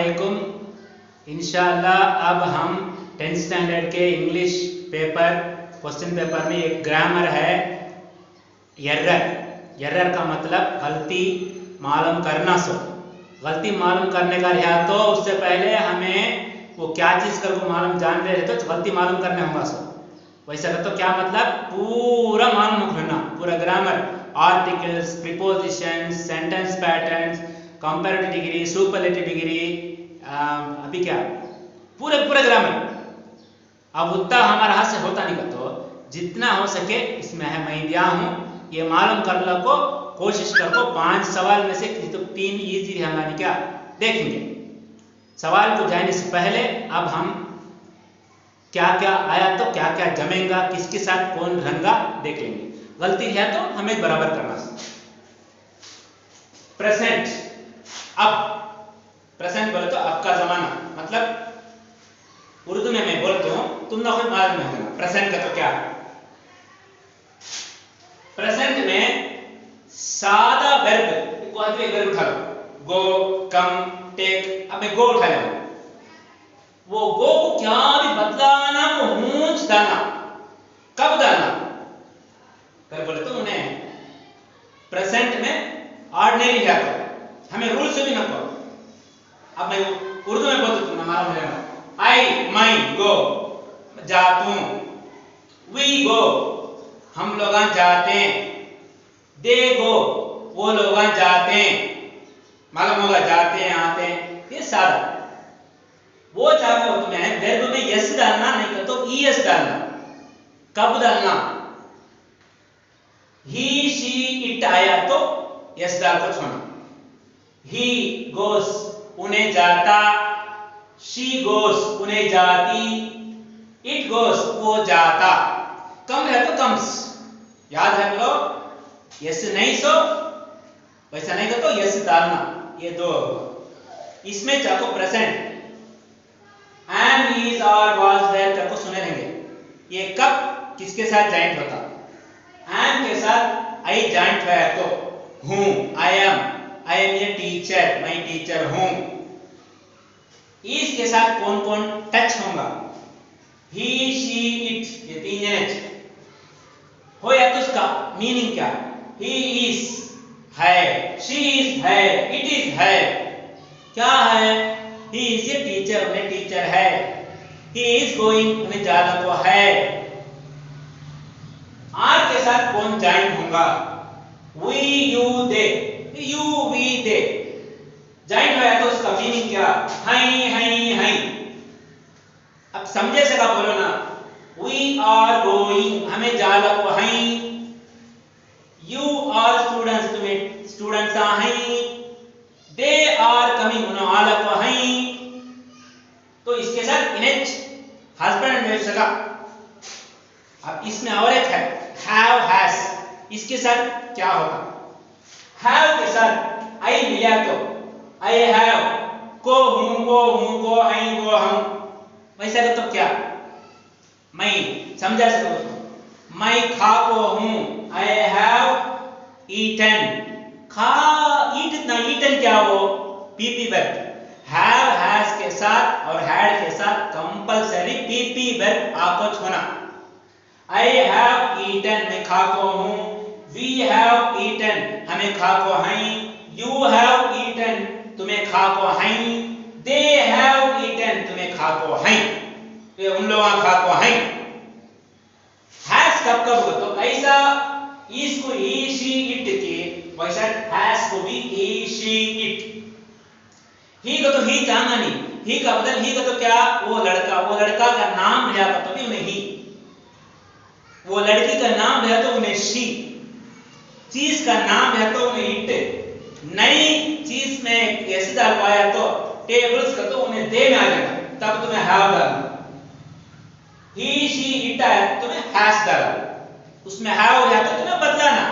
अस्सलामुअलैकुम। इंशाअल्लाह अब हम 10th स्टैंडर्ड के इंग्लिश पेपर क्वेश्चन पेपर में एक ग्रामर है एरर का मतलब गलती मालूम करना। गलती मालूम करने का रहा तो उससे पहले हमें वो क्या चीज़ कर को मालूम जान रहे तो गलती मालूम करने होगा। वैसा कर तो क्या मतलब पूरा मालूम करना, पूरा grammar, articles, prepositions, sentence patterns, comparative degree, superlative degree, अभी क्या पूरा ग्रामर। अब उतना हमारा हाथ से होता नहीं तो जितना हो सके इसमें है मैं दिया हूँ, ये मालूम कर लो को कोशिश करो। 5 सवाल में से तो 3 इजी हमारी क्या देखेंगे। सवाल को जाने से पहले अब हम क्या क्या आया तो क्या क्या जमेगा, किसके साथ कौन रंगा देख लेंगे। गलती है तो हमें बराबर करना। प्रेजेंट, अब प्रेजेंट बोले तो अब का जमाना, मतलब उर्दू में मैं बोलती हूँ, तुम लोग खुद मालूम है प्रेजेंट का तो क्या। प्रेजेंट में सादा वर्ब को वर्ब उठा लो, गो, कम, टेक। अब मैं गो उठा लो, वो गो को क्या भी बदलाना, वो मूंछ डालना, कब डालना कर बोले तो उन्हें प्रेजेंट में ऑर्डिनरी है तो हमें रूल से भी ना करो। अब मैं उर्दू में बोलता हूँ, हमारा मिलेगा आई माई गो, जातू, वी गो, हम लोग जाते हैं, दे गो, वो लोग जाते हैं, मालूम होगा जाते हैं आते हैं, ये सारा। वो चाहो तुम्हें वर्ब में यस डालना, नहीं तो ईएस डालना। कब डालना, ही शी इट आया तो यस डाल को छोड़ना। ही गोस उन्हें जाता, शी गोस उन्हें जाती, इट गोस वो जाता। कम है तो कम्स, याद रख लो। यस नहीं सो वैसा नहीं तो यस डालना, ये दो। इसमें चाहो प्रेजेंट एम इज और वाज वेयर तक को सुने रहेंगे। ये कब किसके साथ जॉइंट होता, एम के साथ आई जॉइंट है तो हूं, आई एम ये टीचर, मैं टीचर हूं। इस के साथ कौन कौन टच होगा, ही शी इट, ये 3 जने हो या तो उसका मीनिंग क्या, ही इज है, शी इज है, इट इज है। क्या है, ही इज ए टीचर, उन्हें टीचर है। ही इज गोइंग, उन्हें जाना तो है। आर के साथ कौन जॉइन होगा, we you they, you we they join होया तो उसका मीनिंग क्या, हई। अब समझे से का बोलो ना, वी आर गोइंग, हमें जाला को हई। यू आर स्टूडेंट्स, तुम्हें स्टूडेंट्स हई। दे आर कमिंग, उन्हें आला को हई। तो इसके साथ इन्हें हस्बैंड एंड वाइफ सका। अब इसमें और एक है हैव हैज, इसके साथ क्या होगा, हैव के साथ आई मिला तो आई हैव, को हूं, गो आई, गो हम। वैसा तो क्या, मैं समझा सको, मैं खा को हूं, आई हैव ईटन। खा, ईट ना, ईटन क्या हो, पीपी वर्ब। हैव हैज के साथ और हैड के साथ कंपलसरी पीपी वर्ब आपको छोड़ना। आई हैव ईटन, मैं खा को हूं। वी हैव ईटन, हमें खा को हई। यू हैव ईटन, तुम्हें खा को हई। दे हैव ईटन, तुम्हें खा को हई, तो उन लोगों खा को हई। हैज कब हो तो ऐसा इसको ही शी इट के वैसा हैज को भी ही शी इट। ही को तो ही जाना नहीं, ही का बदल ही का तो क्या, वो लड़का का नाम लिया तो भी उन्हें ही, वो लड़की का नाम है तो उन्हें शी, चीज का नाम है तो उन्हें इट। नई चीज में ऐसे डाल पाया तो टेबल्स का तो उन्हें दे में आ जाएगा, तब तुम्हें हैव डालना। ही शी इट है तुम्हें हैज डालना, उसमें हैव हो जाता तुम्हें बदलाना।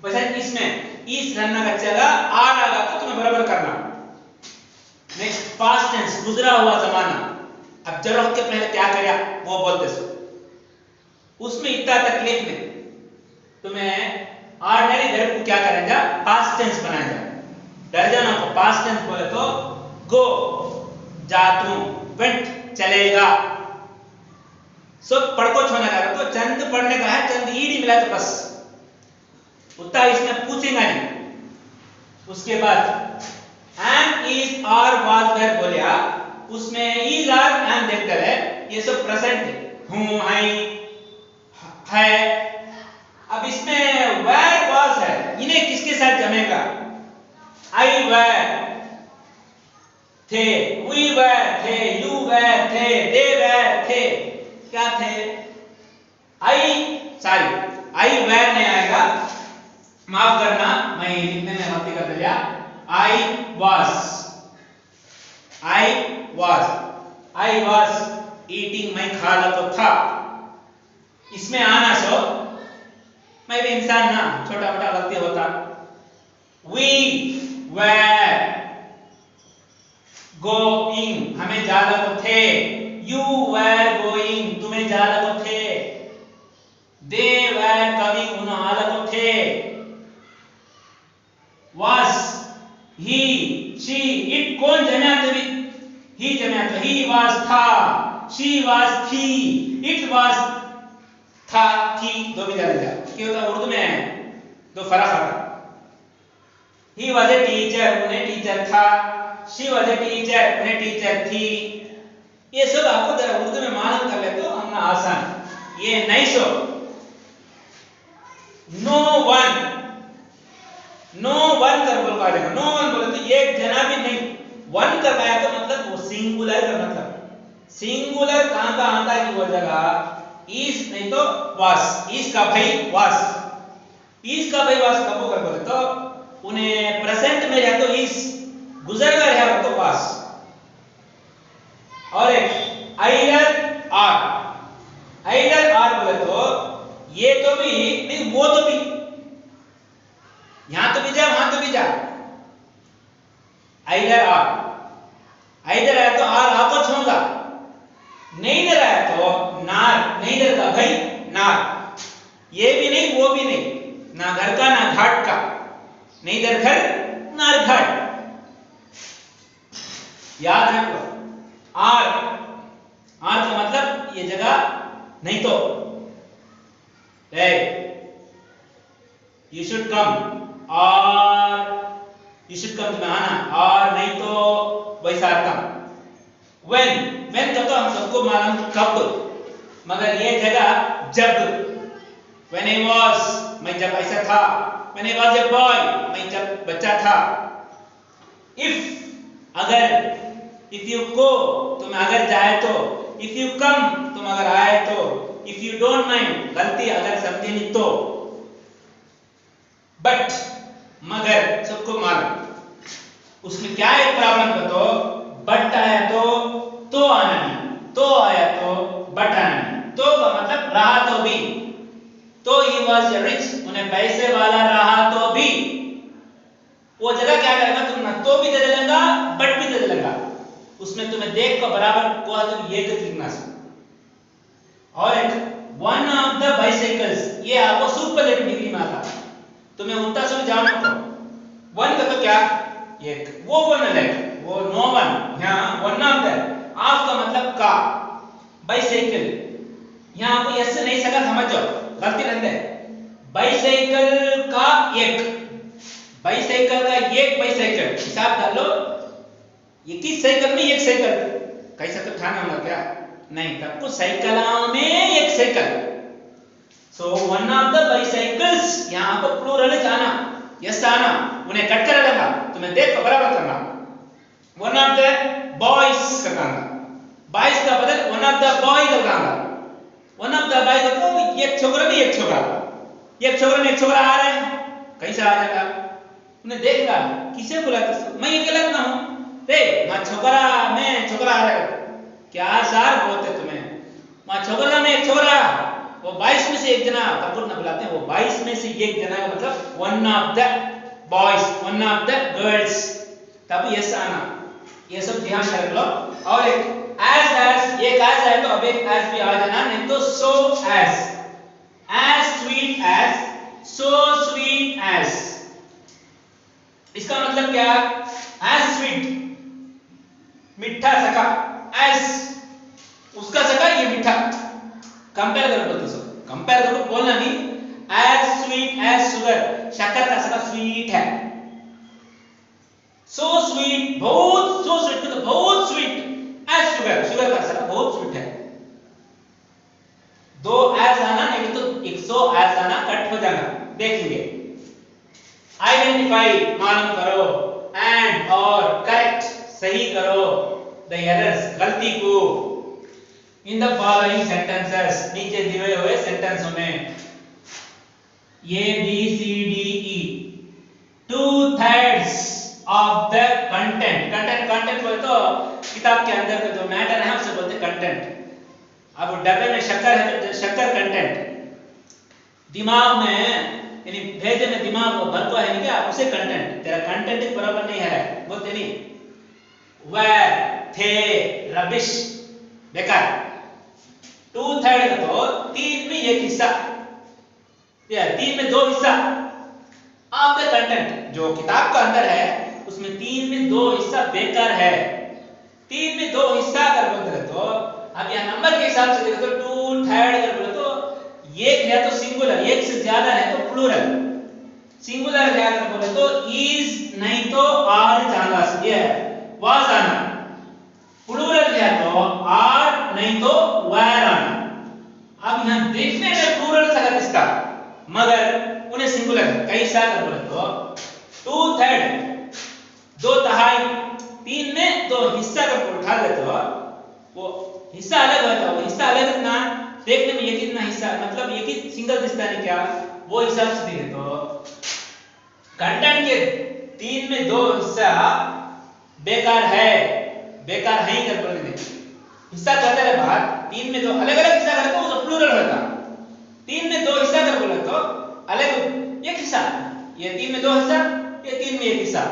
वैसे इसमें इस रनना का चला आ रहा तो तुम्हें बराबर करना। नेक्स्ट पास्ट टेंस, गुजरा हुआ जमाना। अब जरूरत के पहले क्या किया वो बोलते सो, उसमें इतना तकलीफ में तुम्हें ऑर्डिनरी वर्ब को क्या करेंगे, पास्ट टेंस बनाएंगे। डर जाना को पास्ट टेंस बोले तो गो जा तू, वेंट चलेगा। सो पढ़को छोना कर तो चंद पढ़ने का है, चंद ईडी मिला तो बस उतना इसमें पूछेगा नहीं। उसके बाद am is are was were बोलिया, उसमें इज आर एम देखते हैं, ये सब प्रेजेंट है, हूं है। अब इसमें वेर वाज है, इन्हें किसके साथ जमेगा? आई वेर थे, वी वेर थे, यू वेर थे, दे वेर थे, क्या थे? आई वेर नहीं आएगा, माफ करना मैं लिखने में गलती कर दिया। आई वाज ईटिंग, मैं खा रहा तो था। इसमें आना सो, मैं भी इंसान ना, छोटा मोटा गलती होता। वी वेर गोइंग, हमें जाना तो थे। यू वेर गोइंग, तुम्हें जाना तो थे। दे वेर कमिंग, उन्हें आना तो थे। was he she it कौन जमा तो भी ही जमा तो he was था, she was थी, it was था थी, दो भी जाने जा क्यों होता उर्दू में दो फर्क है। he was a teacher, उन्हें टीचर था। she was a teacher, उन्हें टीचर थी। ये सब आपको जरा उर्दू में मालूम कर ले तो हमने आसान। ये नहीं सो नो वन कर बोल का जाएगा। नो वन बोले तो एक जना भी नहीं, वन कर पाया तो मतलब वो सिंगुलर का मतलब। सिंगुलर कहां का आता है कि वो जगह इज नहीं तो वास, इज का भाई वास, इज का भाई वास कब कर बोले तो उन्हें प्रेजेंट में है तो इज, गुजर गया है तो वास। और एक आइदर आर बोले तो ये तो भी नहीं, वो तो भी, यहां तो भी जा वहां तो भी जा। आइदर आया तो आर आपको छोंगा, नहीं दे रहा है तो नार, नहीं दे का भाई नार, ये भी नहीं वो भी नहीं, ना घर का ना घाट का, नहीं दर घर नार घाट। याद रखो आर का मतलब ये जगह नहीं तो यू शुड कम, और यू शुड कम तुम्हें आना, और नहीं तो वैसा अर्थ। व्हेन का तो हम सबको मालूम कब, मगर ये जगह जब। व्हेन आई वाज, मैं जब ऐसा था। When I was a boy, मैं जब बच्चा था। इफ अगर, इफ यू गो तुम अगर जाए तो, इफ यू कम तुम अगर आए तो, इफ यू डोंट माइंड गलती अगर समझे नहीं तो। बट मगर सबको मालूम, उसमें क्या एक प्रॉब्लम बताओ, बट आया तो आना नहीं, तो आया तो बट आना नहीं। तो का मतलब रहा तो भी, तो ही वॉज रिच, उन्हें पैसे वाला रहा तो भी, वो जगह क्या करेगा तुम ना तो भी दे देगा बट भी दे देगा, उसमें तुम्हें देख को बराबर को तुम ये लिखना है। और एक वन ऑफ द बाइसाइकल्स, ये आपको सुपरलेटिव डिग्री में आता, तुम्हें उल्टा से जानो को। वन का तो क्या एक, वो वन है, वो नो वन, यहां वन ऑफ द, ऑफ का मतलब का, बाइसाइकिल यहां आपको यस से नहीं सका समझ जाओ, गलती रहते है। बाइसाइकिल का एक, बाइसाइकिल का एक बाइसाइकिल हिसाब कर लो, एक ही साइकिल में एक साइकिल, कैसा तो ठाना होगा क्या नहीं, तब को साइकिलों में एक cycle. So one of the bicycles, यहां पर प्लूरल जाना, यस आना, उन्हें कट कर लगा, तुम्हें देख को बराबर करना। वन ऑफ द बॉयज करना, बॉयज का बदल वन ऑफ द बॉय करना। वन ऑफ द बॉय तो एक छोकरा नहीं एक छोकरा, एक छोकरा में एक छोकरा आ रहा है, कैसा आ जाएगा? उन्हें देखगा किसे बुलाते, मैं अकेला ना हूं रे, मां छोकरा में छोकरा आ रहा है, क्या सार बोलते तुम्हें, मां छोकरा में एक छोकरा, वो 22 में से एक जना कपूर ना बुलाते हैं, वो 22 में से एक जना का मतलब one of the boys, one of the girls, तब यस आना, ये सब ध्यान रख लो। और एक एज एक एज है तो अब एक एज भी आ जाना, नहीं तो so as sweet as, so sweet as, इसका मतलब क्या? एज स्वीट मीठा सका एज उसका सका ये मीठा कंपेयर करो तो सब कंपेयर करो बोलना नहीं एज स्वीट एज शुगर शक्कर का सका स्वीट है सो स्वीट बहुत सो स्वीट मतलब बहुत स्वीट एज शुगर शुगर का सका बहुत स्वीट है दो एज आना नहीं तो 100 एज आना कट हो जाएगा देखेंगे आइडेंटिफाई मालूम करो एंड और करेक्ट सही करो द एरर्स गलती को इन द फॉलोइंग सेंटेंसेस नीचे दिए हुए सेंटेंसों में A B C D E 2/3 of the content content बोले तो किताब के अंदर का जो मैटर है उसे बोलते कंटेंट अब डब्बे में शक्कर है तो शक्कर कंटेंट दिमाग में यानी भेजे में दिमाग भर को है नहीं क्या उसे कंटेंट तेरा कंटेंट बराबर नहीं है बोलते नहीं वेर थे रबिश बेकार 2/3 तो 3 में 1 हिस्सा या 3 में 2 हिस्सा ऑफ द कंटेंट जो किताब का अंदर है उसमें 3 में 2 हिस्सा बेकार है 3 में 2 हिस्सा अगर बोलते तो अब यह नंबर के हिसाब से देखो तो 2/3 अगर बोले तो एक है तो सिंगुलर एक से ज्यादा है तो प्लूरल सिंगुलर है अगर बोले तो इज नहीं तो आर जाना ये वाज आना प्लूरल है तो आर नहीं तो वेर आना अब यहां देखने में प्लूरल सका इसका मगर उन्हें सिंगुलर कैसा कर बोले तो 2/3 2/3 3 में 2 हिस्सा का उठा लेते हो वो हिस्सा अलग होता है वो हिस्सा अलग ना देखने में ये कितना हिस्सा मतलब ये कि सिंगल दिखता है क्या वो हिसाब से देखे तो कंटेंट के 3 में 2 हिस्सा बेकार है ही कर बोले हिस्सा कहते हैं बात 3 में 2 अलग-अलग हिस्सा करते हो तो प्लूरल होता 3 में 2 हिस्सा कर बोले तो अलग एक हिस्सा ये 3 में 2 हिस्सा ये 3 में 1 हिस्सा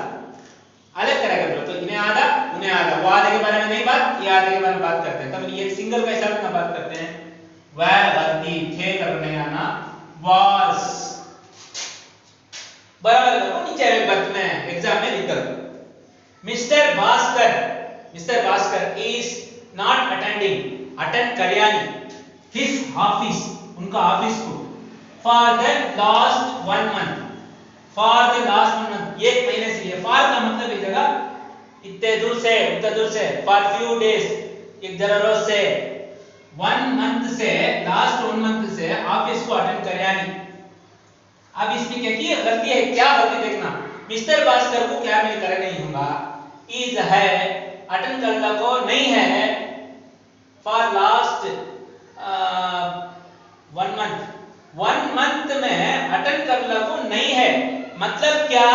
अलग तरह का तो इन्हें आधा उन्हें आधा वो आधे के बारे में नहीं बात ये आधे के बारे में बात करते हैं तब ये सिंगल का हिसाब में बात करते हैं वह गलती थे करने आना वाज बराबर करो नीचे वर्ग में एग्जाम में लिख दो mister Bhaskar is not attending attend करियानी हिज ऑफिस उनका ऑफिस को फॉर द लास्ट 1 मंथ एक महीने से ये फॉर का मतलब इस जगह इतने दूर से फॉर फ्यू डेज एक जरा रोज से 1 मंथ से लास्ट 1 मंथ से ऑफिस को अटेंड करियानी अब इसमें क्या की गलती है क्या गलती देखना मिस्टर भास्कर को क्या मिल कर नहीं होगा इज है अटेंड करना को नहीं है फॉर लास्ट 1 मंथ में अटेंड करना को नहीं है मतलब क्या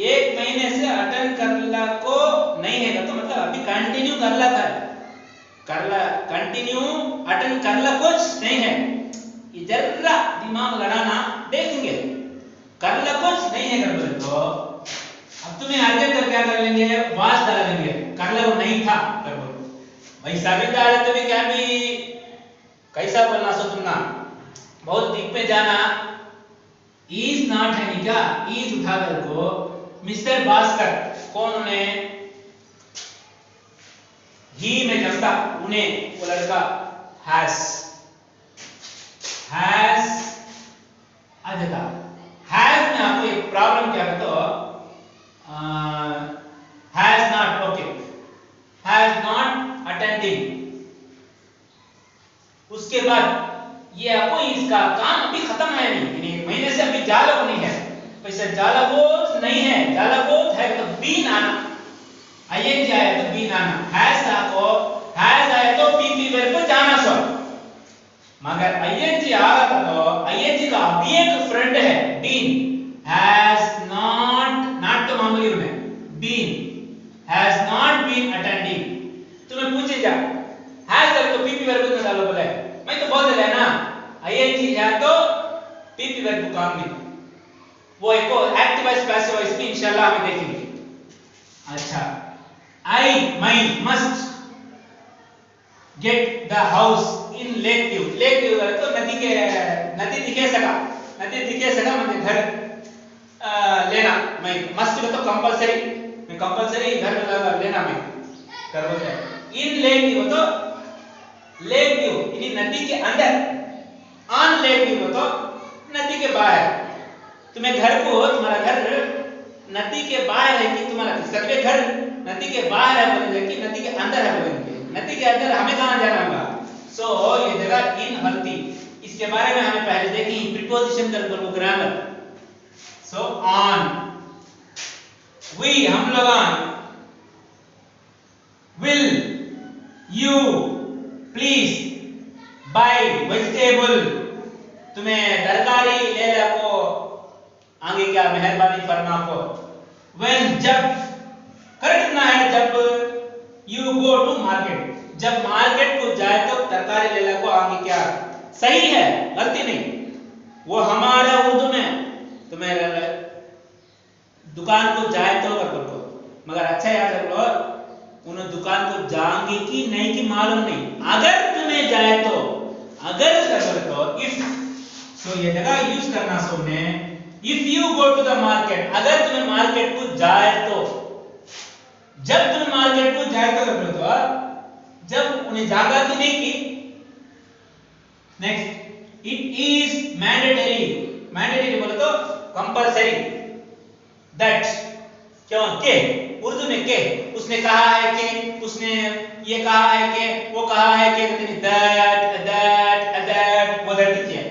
1 महीने से अटेंड करना को नहीं है तो मतलब अभी कंटिन्यू कंटिन्यू अटेंड करना कुछ नहीं है जरा दिमाग लड़ाना देखेंगे करना कुछ नहीं है कर बोले तो अब तुम्हें अर्जेंट कर क्या कर लेंगे वास डाल देंगे करना वो नहीं था कर बोलो भाई साबित डाले तो भी क्या भी कैसा बोलना सो सुनना बहुत डीप में जाना इज नॉट है नहीं क्या इज उठा कर को मिस्टर भास्कर कौन ने ही में जमता उन्हें वो लड़का हैज देखा हैज में आपको एक प्रॉब्लम क्या है तो has not okay has not attending उसके बाद ये आपको इसका काम अभी खत्म है नहीं 1 महीने से अभी जाला नहीं है वैसे जाला बोझ नहीं है जाला बोझ है तो बीन आना आईएनजी आया तो बीन आना हैज आया तो पीपी वर्ब पर जाना सो मगर आईएनजी आ रहा था तो आईएनजी का अभी एक फ्रेंड है बीन हैज नॉट तो मामूली में been has not been attending तुम्हें पूछे जा हैज तो पीपी वर्ब में डालो बोले मैं तो बोल दिया ना आईएनजी है तो पीपी वर्ब काम नहीं वो एक एक्टिव वॉइस पैसिव वॉइस भी इंशाल्लाह हम देखेंगे अच्छा I must get the house in lake view तो नदी दिखे सका मैं घर लेना मैं मस्ट तो कंपलसरी घर लेना मैं तरबूज है। इन लेक व्यू तो लेक व्यू यानी नदी के अंदर, ऑन लेक व्यू तो नदी के बाहर। तुम्हें घर को, तुम्हारा घर नदी के बाहर है कि तुम्हारा सभी घर नदी के बाहर है बोलेंगे कि नदी के अंदर है बोलेंगे? नदी के अंदर हमें कहां जाना होगा? सो ये जगह इन हल्दी, इसके बारे में हमें पहले देखी प्रीपोजिशन का ग्रामर। सो ऑन, वी हम लोग, will you please buy vegetable, तुम्हें तरकारी ले लो, आगे क्या मेहरबानी फरमा को। when जब, करेक्ट ना है जब, you go to market, जब मार्केट को जाए तो तरकारी ले लो, आगे क्या सही है, गलती नहीं। वो हमारा उर्दू में तुम्हें दुकान को जाए तो कर को, मगर अच्छा याद रख लो, उन दुकान को जाएंगे कि नहीं कि मालूम नहीं। अगर तुम्हें जाए तो, अगर कर तो इफ, सो ये जगह यूज करना सुनने, if you go to the market, अगर तुम्हें मार्केट को जाए तो, जब तुम मार्केट को जाए तो कर तो, जब उन्हें जागा कि नहीं की। Next, it is mandatory, mandatory बोले तो कंपलसरी, दैट क्यों के, उर्दू में के, उसने कहा है कि, उसने ये कहा है कि, वो कहा है कि, दैट वो दैट क्या है?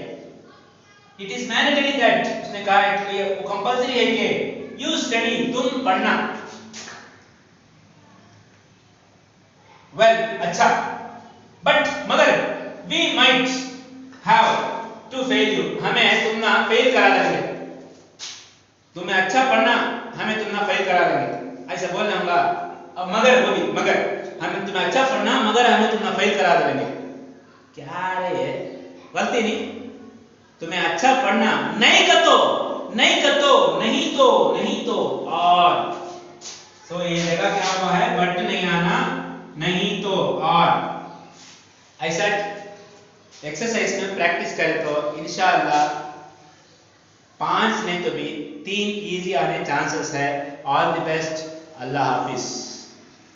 इट इज मैंडेटरी दैट, उसने कहा है कि वो कंपलसरी है कि यू स्टडी, तुम पढ़ना। वेल अच्छा, बट मगर we might have to fail you, हमें तुम ना फेल करा देंगे, तुम्हें अच्छा पढ़ना, हमें तुम ना फेल करा देंगे, ऐसा बोलना होगा। अब मगर बोली, मगर हमें तुम्हें अच्छा पढ़ना, मगर हमें तुम ना फेल करा देंगे। क्या रे, गलती नहीं, तुम्हें अच्छा पढ़ना, नहीं कर तो, नहीं कर तो, नहीं तो, नहीं तो, और सो ये जगह क्या हुआ है, बट नहीं आना, नहीं तो और। ऐसा एक्सरसाइज में प्रैक्टिस करें तो इंशाअल्लाह 5 नहीं तो भी 3 इजी आने चांसेस है। All the best, Allah Hafiz.